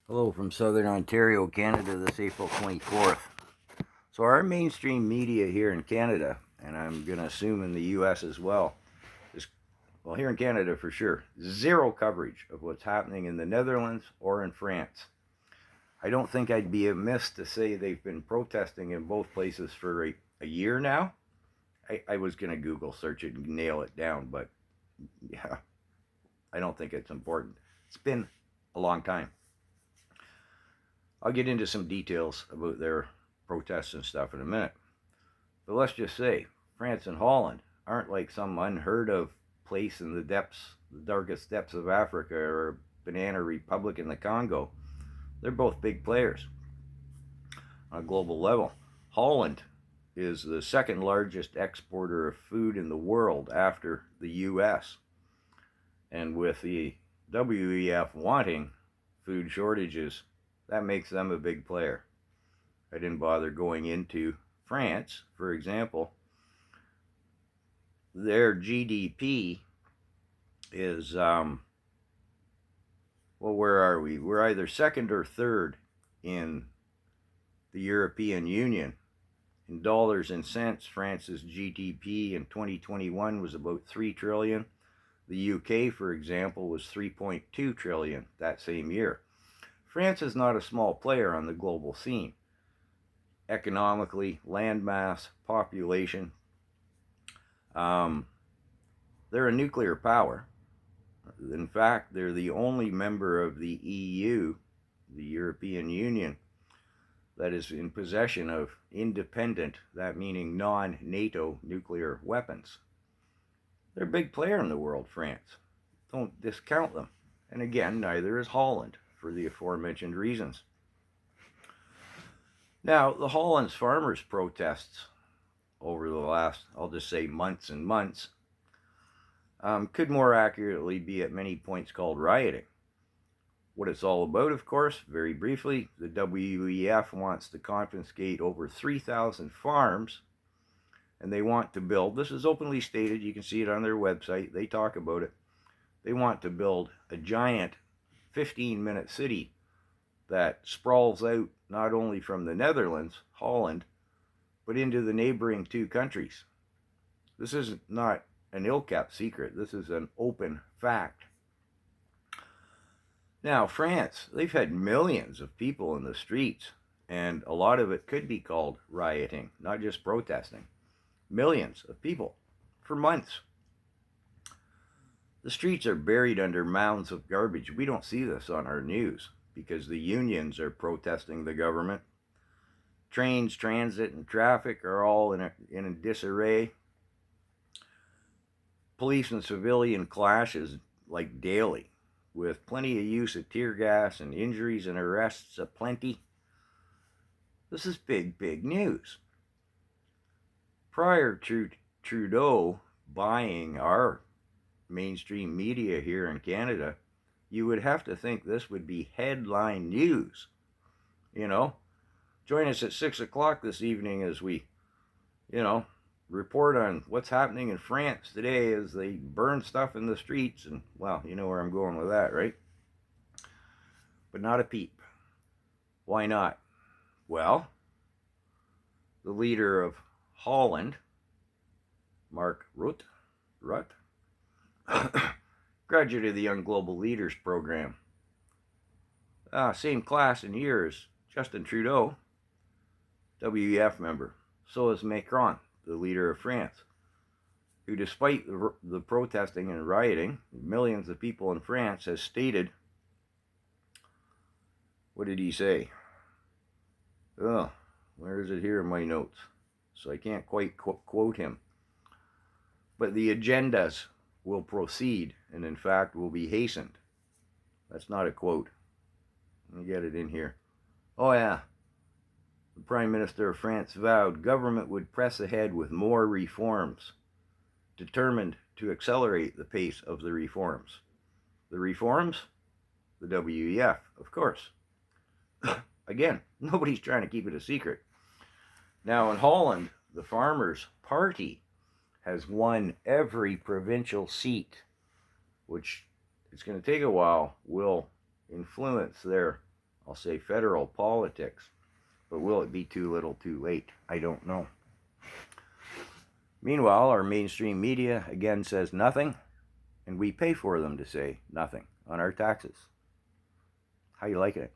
Hello from Southern Ontario, Canada, this April 24th. So our mainstream media here in Canada, and I'm going to assume in the US as well, is, well, here in Canada for sure, zero coverage of what's happening in the Netherlands or in France. I don't think I'd be amiss to say they've been protesting in both places for a year now. I was going to Google search it and nail it down, but yeah, I don't think it's important. It's been a long time. I'll get into some details about their protests and stuff in a minute. But let's just say France and Holland aren't like some unheard of place in the darkest depths of Africa or a banana republic in the Congo. They're both big players on a global level. Holland is the second largest exporter of food in the world after the US. And with the WEF wanting food shortages, that makes them a big player. I didn't bother going into France, for example. Their GDP is, well, where are we? We're either second or third in the European Union. In dollars and cents, France's GDP in 2021 was about 3 trillion. The UK, for example, was 3.2 trillion that same year. France is not a small player on the global scene. Economically, landmass, population. They're a nuclear power. In fact, they're the only member of the EU, the European Union, that is in possession of independent, that meaning non-NATO nuclear weapons. They're a big player in the world, France. Don't discount them. And again, neither is Holland, for the aforementioned reasons. Now, the Holland's farmers' protests over the last, I'll just say months and months, could more accurately be at many points called rioting. What it's all about, of course, very briefly, the WEF wants to confiscate over 3,000 farms, and they want to build, this is openly stated, you can see it on their website, they talk about it, they want to build a giant 15-minute city that sprawls out not only from the Netherlands, Holland, but into the neighboring two countries. This is not an ill-kept secret. This is an open fact. Now, France, they've had millions of people in the streets, and a lot of it could be called rioting, not just protesting. Millions of people for months. The streets are buried under mounds of garbage. We don't see this on our news because the unions are protesting the government. Trains, transit, and traffic are all in a disarray. Police and civilian clashes like daily, with plenty of use of tear gas and injuries and arrests aplenty. This is big, big news. Prior to Trudeau buying our mainstream media here in Canada, you would have to think this would be headline news. You know, join us at 6 o'clock this evening as we, report on what's happening in France today as they burn stuff in the streets. And, well, you know where I'm going with that, right? But not a peep. Why not? Well, the leader of Holland, Mark Rutte, graduate of the Young Global Leaders Program. Same class and year as Justin Trudeau, WEF member. So is Macron, the leader of France, who, despite the protesting and rioting, millions of people in France, has stated, what did he say? Oh, where is it here in my notes? So I can't quite quote him. But the agendas will proceed and, in fact, will be hastened. That's not a quote. Let me get it in here. Oh, yeah. The Prime Minister of France vowed government would press ahead with more reforms, determined to accelerate the pace of the reforms. The reforms? The WEF, of course. Again, nobody's trying to keep it a secret. Now, in Holland, the Farmers' Party has won every provincial seat, which it's going to take a while, will influence their I'll say federal politics. But will it be too little too late? I don't know. Meanwhile, our mainstream media again says nothing, and we pay for them to say nothing on our taxes. How you liking it?